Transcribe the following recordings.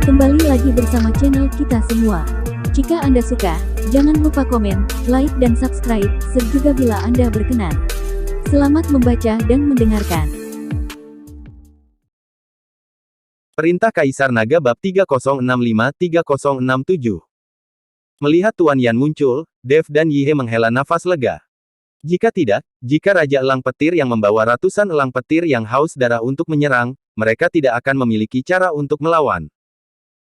Kembali lagi bersama channel kita semua. Jika Anda suka, jangan lupa komen, like dan subscribe, serta bila Anda berkenan. Selamat membaca dan mendengarkan. Perintah Kaisar Naga bab 3065-3067. Melihat Tuan Yan muncul, Dev dan Yihe menghela nafas lega. Jika Raja Elang Petir yang membawa ratusan elang petir yang haus darah untuk menyerang, mereka tidak akan memiliki cara untuk melawan.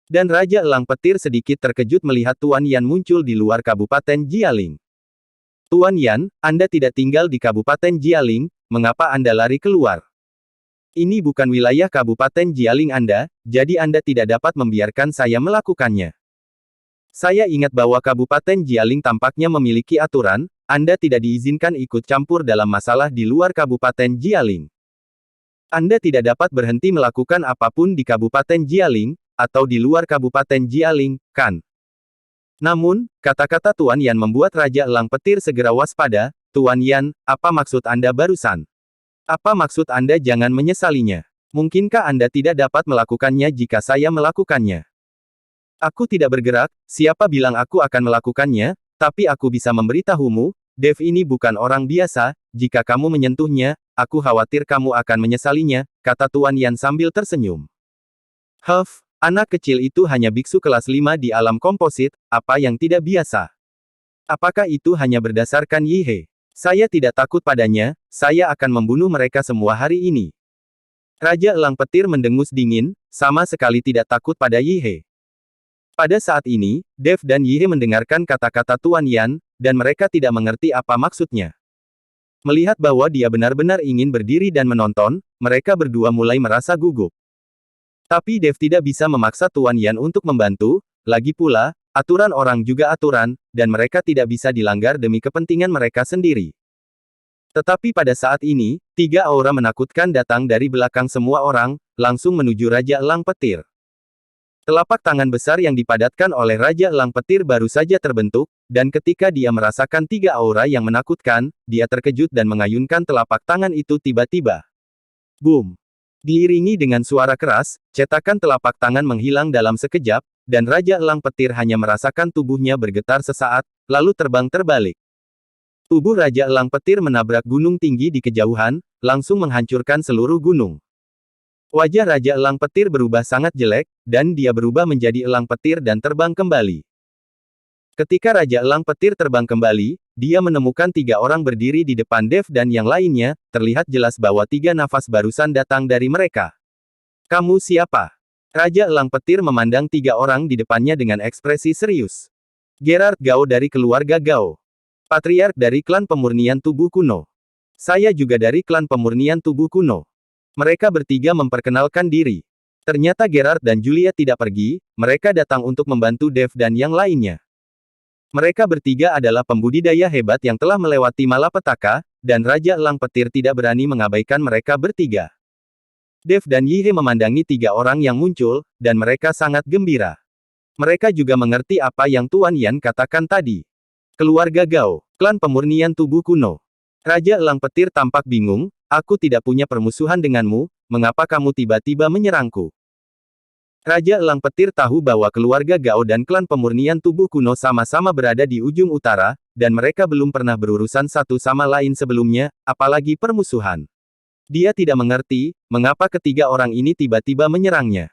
Dan Raja Elang Petir sedikit terkejut melihat Tuan Yan muncul di luar Kabupaten Jialing. Tuan Yan, Anda tidak tinggal di Kabupaten Jialing, mengapa Anda lari keluar? Ini bukan wilayah Kabupaten Jialing Anda, jadi Anda tidak dapat membiarkan saya melakukannya. Saya ingat bahwa Kabupaten Jialing tampaknya memiliki aturan, Anda tidak diizinkan ikut campur dalam masalah di luar Kabupaten Jialing. Anda tidak dapat berhenti melakukan apapun di Kabupaten Jialing, atau di luar Kabupaten Jialing, kan? Namun, kata-kata Tuan Yan membuat Raja Elang Petir segera waspada. Tuan Yan, apa maksud Anda barusan? Apa maksud Anda jangan menyesalinya? Mungkinkah Anda tidak dapat melakukannya jika saya melakukannya? Aku tidak bergerak, siapa bilang aku akan melakukannya, tapi aku bisa memberitahumu, Dev ini bukan orang biasa, jika kamu menyentuhnya, aku khawatir kamu akan menyesalinya, kata Tuan Yan sambil tersenyum. Huff, anak kecil itu hanya biksu kelas 5 di alam komposit, apa yang tidak biasa? Apakah itu hanya berdasarkan Yihe? Saya tidak takut padanya, saya akan membunuh mereka semua hari ini. Raja Elang Petir mendengus dingin, sama sekali tidak takut pada Yihe. Pada saat ini, Dev dan Yihe mendengarkan kata-kata Tuan Yan, dan mereka tidak mengerti apa maksudnya. Melihat bahwa dia benar-benar ingin berdiri dan menonton, mereka berdua mulai merasa gugup. Tapi Dev tidak bisa memaksa Tuan Yan untuk membantu, lagi pula, aturan orang juga aturan, dan mereka tidak bisa dilanggar demi kepentingan mereka sendiri. Tetapi pada saat ini, 3 aura menakutkan datang dari belakang semua orang, langsung menuju Raja Elang Petir. Telapak tangan besar yang dipadatkan oleh Raja Elang Petir baru saja terbentuk, dan ketika dia merasakan 3 aura yang menakutkan, dia terkejut dan mengayunkan telapak tangan itu tiba-tiba. Boom! Diiringi dengan suara keras, cetakan telapak tangan menghilang dalam sekejap, dan Raja Elang Petir hanya merasakan tubuhnya bergetar sesaat, lalu terbang terbalik. Tubuh Raja Elang Petir menabrak gunung tinggi di kejauhan, langsung menghancurkan seluruh gunung. Wajah Raja Elang Petir berubah sangat jelek, dan dia berubah menjadi elang petir dan terbang kembali. Ketika Raja Elang Petir terbang kembali, dia menemukan 3 orang berdiri di depan Dev dan yang lainnya, terlihat jelas bahwa 3 nafas barusan datang dari mereka. Kamu siapa? Raja Elang Petir memandang 3 orang di depannya dengan ekspresi serius. Gerard Gao dari keluarga Gao. Patriark dari klan pemurnian tubuh kuno. Saya juga dari klan pemurnian tubuh kuno. Mereka bertiga memperkenalkan diri. Ternyata Gerard dan Julia tidak pergi, mereka datang untuk membantu Dev dan yang lainnya. Mereka bertiga adalah pembudidaya hebat yang telah melewati malapetaka, dan Raja Elang Petir tidak berani mengabaikan mereka bertiga. Dev dan Yihe memandangi 3 orang yang muncul, dan mereka sangat gembira. Mereka juga mengerti apa yang Tuan Yan katakan tadi. Keluarga Gao, klan pemurnian tubuh kuno. Raja Elang Petir tampak bingung, aku tidak punya permusuhan denganmu, mengapa kamu tiba-tiba menyerangku? Raja Elang Petir tahu bahwa keluarga Gao dan klan pemurnian tubuh kuno sama-sama berada di ujung utara, dan mereka belum pernah berurusan satu sama lain sebelumnya, apalagi permusuhan. Dia tidak mengerti, mengapa ketiga orang ini tiba-tiba menyerangnya.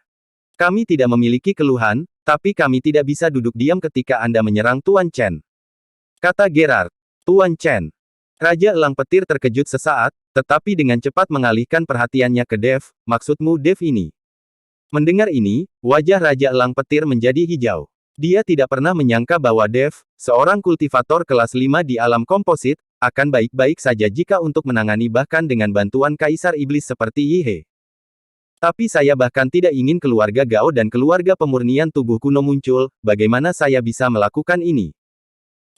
Kami tidak memiliki keluhan, tapi kami tidak bisa duduk diam ketika Anda menyerang Tuan Chen. Kata Gerard. Tuan Chen. Raja Elang Petir terkejut sesaat, tetapi dengan cepat mengalihkan perhatiannya ke Dev, maksudmu Dev ini? Mendengar ini, wajah Raja Elang Petir menjadi hijau. Dia tidak pernah menyangka bahwa Dev, seorang kultivator kelas 5 di alam komposit, akan baik-baik saja jika untuk menangani bahkan dengan bantuan Kaisar Iblis seperti Yihe. Tapi saya bahkan tidak ingin keluarga Gao dan keluarga pemurnian tubuh kuno muncul, bagaimana saya bisa melakukan ini?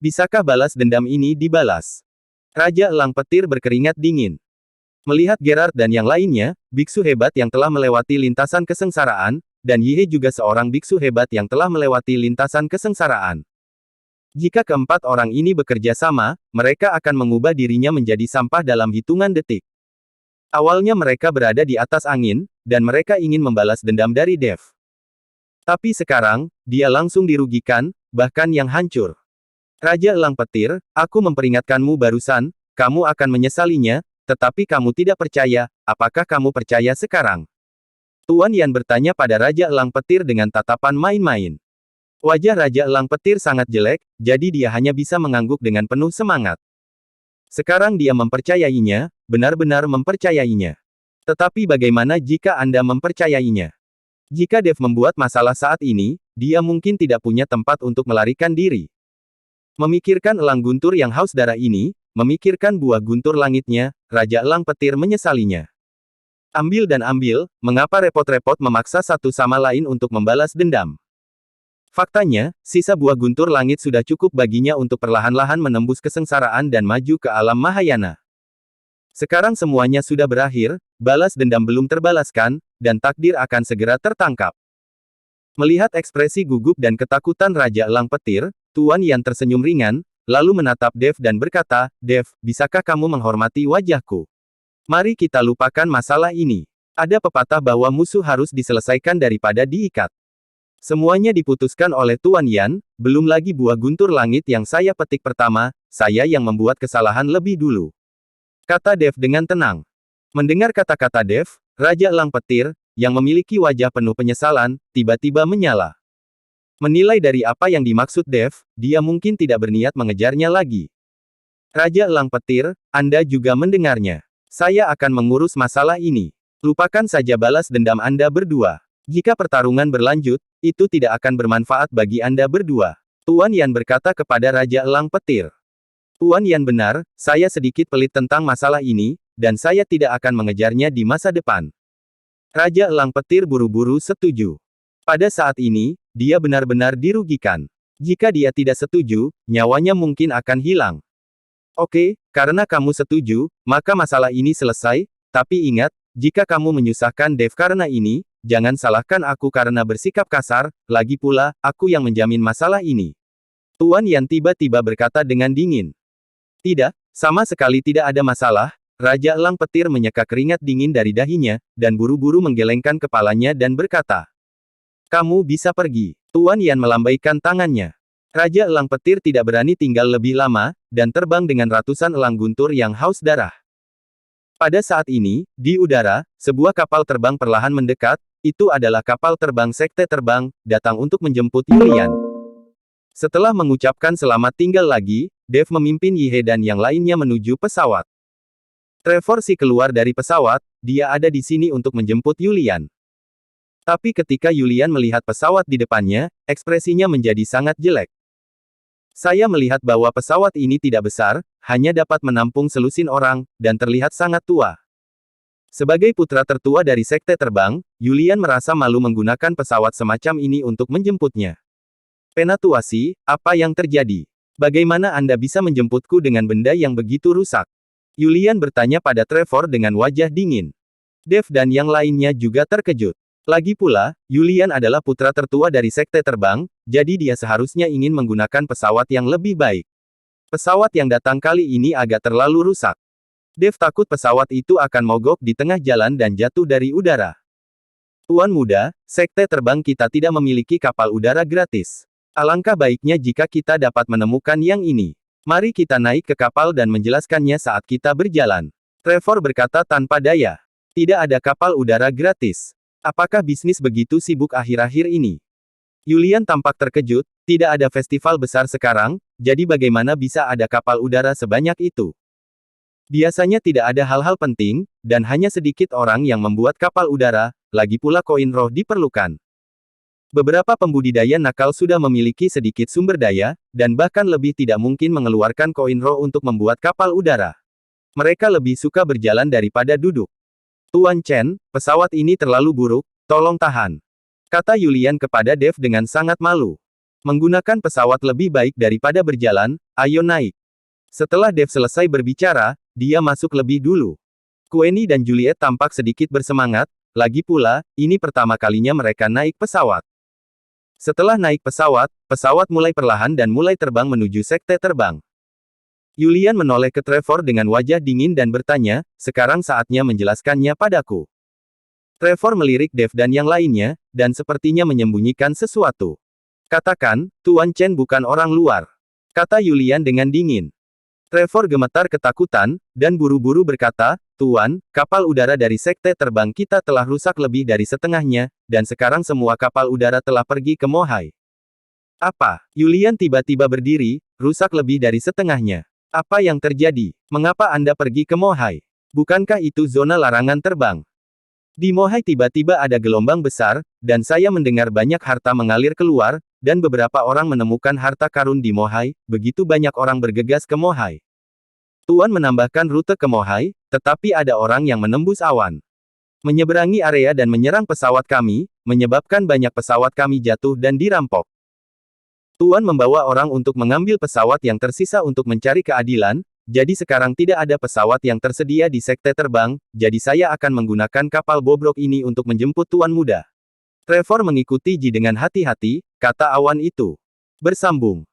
Bisakah balas dendam ini dibalas? Raja Elang Petir berkeringat dingin. Melihat Gerard dan yang lainnya, biksu hebat yang telah melewati lintasan kesengsaraan, dan Yihe juga seorang biksu hebat yang telah melewati lintasan kesengsaraan. Jika keempat orang ini bekerja sama, mereka akan mengubah dirinya menjadi sampah dalam hitungan detik. Awalnya mereka berada di atas angin, dan mereka ingin membalas dendam dari Dev. Tapi sekarang, dia langsung dirugikan, bahkan yang hancur. Raja Elang Petir, aku memperingatkanmu barusan, kamu akan menyesalinya, tetapi kamu tidak percaya, apakah kamu percaya sekarang? Tuan Yan bertanya pada Raja Elang Petir dengan tatapan main-main. Wajah Raja Elang Petir sangat jelek, jadi dia hanya bisa mengangguk dengan penuh semangat. Sekarang dia mempercayainya, benar-benar mempercayainya. Tetapi bagaimana jika Anda mempercayainya? Jika Dev membuat masalah saat ini, dia mungkin tidak punya tempat untuk melarikan diri. Memikirkan elang guntur yang haus darah ini, memikirkan buah guntur langitnya, Raja Elang Petir menyesalinya. Ambil dan ambil, mengapa repot-repot memaksa satu sama lain untuk membalas dendam? Faktanya, sisa buah guntur langit sudah cukup baginya untuk perlahan-lahan menembus kesengsaraan dan maju ke alam Mahayana. Sekarang semuanya sudah berakhir, balas dendam belum terbalaskan, dan takdir akan segera tertangkap. Melihat ekspresi gugup dan ketakutan Raja Elang Petir, Tuan Yan tersenyum ringan, lalu menatap Dev dan berkata, Dev, bisakah kamu menghormati wajahku? Mari kita lupakan masalah ini. Ada pepatah bahwa musuh harus diselesaikan daripada diikat. Semuanya diputuskan oleh Tuan Yan, belum lagi buah guntur langit yang saya petik pertama, saya yang membuat kesalahan lebih dulu. Kata Dev dengan tenang. Mendengar kata-kata Dev, Raja Elang Petir, yang memiliki wajah penuh penyesalan, tiba-tiba menyala. Menilai dari apa yang dimaksud Dev, dia mungkin tidak berniat mengejarnya lagi. Raja Elang Petir, Anda juga mendengarnya. Saya akan mengurus masalah ini. Lupakan saja balas dendam Anda berdua. Jika pertarungan berlanjut, itu tidak akan bermanfaat bagi Anda berdua. Tuan Yan berkata kepada Raja Elang Petir. Tuan Yan benar, saya sedikit pelit tentang masalah ini, dan saya tidak akan mengejarnya di masa depan. Raja Elang Petir buru-buru setuju. Pada saat ini, dia benar-benar dirugikan. Jika dia tidak setuju, nyawanya mungkin akan hilang. Oke, karena kamu setuju, maka masalah ini selesai, tapi ingat, jika kamu menyusahkan Dev karena ini, jangan salahkan aku karena bersikap kasar, lagi pula, aku yang menjamin masalah ini. Tuan Yan tiba-tiba berkata dengan dingin. Tidak, sama sekali tidak ada masalah, Raja Elang Petir menyeka keringat dingin dari dahinya, dan buru-buru menggelengkan kepalanya dan berkata. Kamu bisa pergi. Tuan Yan melambaikan tangannya. Raja Elang Petir tidak berani tinggal lebih lama, dan terbang dengan ratusan elang guntur yang haus darah. Pada saat ini, di udara, sebuah kapal terbang perlahan mendekat, itu adalah kapal terbang Sekte Terbang, datang untuk menjemput Yulian. Setelah mengucapkan selamat tinggal lagi, Dev memimpin Yihe dan yang lainnya menuju pesawat. Trevor Si keluar dari pesawat, dia ada di sini untuk menjemput Yulian. Tapi ketika Yulian melihat pesawat di depannya, ekspresinya menjadi sangat jelek. Saya melihat bahwa pesawat ini tidak besar, hanya dapat menampung selusin orang, dan terlihat sangat tua. Sebagai putra tertua dari Sekte Terbang, Yulian merasa malu menggunakan pesawat semacam ini untuk menjemputnya. Penatuasi, apa yang terjadi? Bagaimana Anda bisa menjemputku dengan benda yang begitu rusak? Yulian bertanya pada Trevor dengan wajah dingin. Dev dan yang lainnya juga terkejut. Lagi pula, Yulian adalah putra tertua dari Sekte Terbang, jadi dia seharusnya ingin menggunakan pesawat yang lebih baik. Pesawat yang datang kali ini agak terlalu rusak. Dev takut pesawat itu akan mogok di tengah jalan dan jatuh dari udara. Tuan muda, Sekte Terbang kita tidak memiliki kapal udara gratis. Alangkah baiknya jika kita dapat menemukan yang ini. Mari kita naik ke kapal dan menjelaskannya saat kita berjalan. Trevor berkata tanpa daya. Tidak ada kapal udara gratis. Apakah bisnis begitu sibuk akhir-akhir ini? Yulian tampak terkejut, tidak ada festival besar sekarang, jadi bagaimana bisa ada kapal udara sebanyak itu? Biasanya tidak ada hal-hal penting, dan hanya sedikit orang yang membuat kapal udara, lagi pula koin roh diperlukan. Beberapa pembudidaya nakal sudah memiliki sedikit sumber daya, dan bahkan lebih tidak mungkin mengeluarkan koin roh untuk membuat kapal udara. Mereka lebih suka berjalan daripada duduk. Tuan Chen, pesawat ini terlalu buruk, tolong tahan. Kata Yulian kepada Dev dengan sangat malu. Menggunakan pesawat lebih baik daripada berjalan, ayo naik. Setelah Dev selesai berbicara, dia masuk lebih dulu. Queenie dan Juliet tampak sedikit bersemangat, lagi pula, ini pertama kalinya mereka naik pesawat. Setelah naik pesawat, pesawat mulai perlahan dan mulai terbang menuju Sekte Terbang. Yulian menoleh ke Trevor dengan wajah dingin dan bertanya, sekarang saatnya menjelaskannya padaku. Trevor melirik Dave dan yang lainnya, dan sepertinya menyembunyikan sesuatu. Katakan, Tuan Chen bukan orang luar. Kata Yulian dengan dingin. Trevor gemetar ketakutan, dan buru-buru berkata, Tuan, kapal udara dari sekte terbang kita telah rusak lebih dari setengahnya, dan sekarang semua kapal udara telah pergi ke Mohai. Apa? Yulian tiba-tiba berdiri, rusak lebih dari setengahnya. Apa yang terjadi? Mengapa Anda pergi ke Mohai? Bukankah itu zona larangan terbang? Di Mohai tiba-tiba ada gelombang besar, dan saya mendengar banyak harta mengalir keluar, dan beberapa orang menemukan harta karun di Mohai, begitu banyak orang bergegas ke Mohai. Tuan menambahkan rute ke Mohai, tetapi ada orang yang menembus awan. Menyeberangi area dan menyerang pesawat kami, menyebabkan banyak pesawat kami jatuh dan dirampok. Tuan membawa orang untuk mengambil pesawat yang tersisa untuk mencari keadilan, jadi sekarang tidak ada pesawat yang tersedia di sekte terbang, jadi saya akan menggunakan kapal bobrok ini untuk menjemput Tuan Muda. Trevor mengikuti Ji dengan hati-hati, kata awan itu. Bersambung.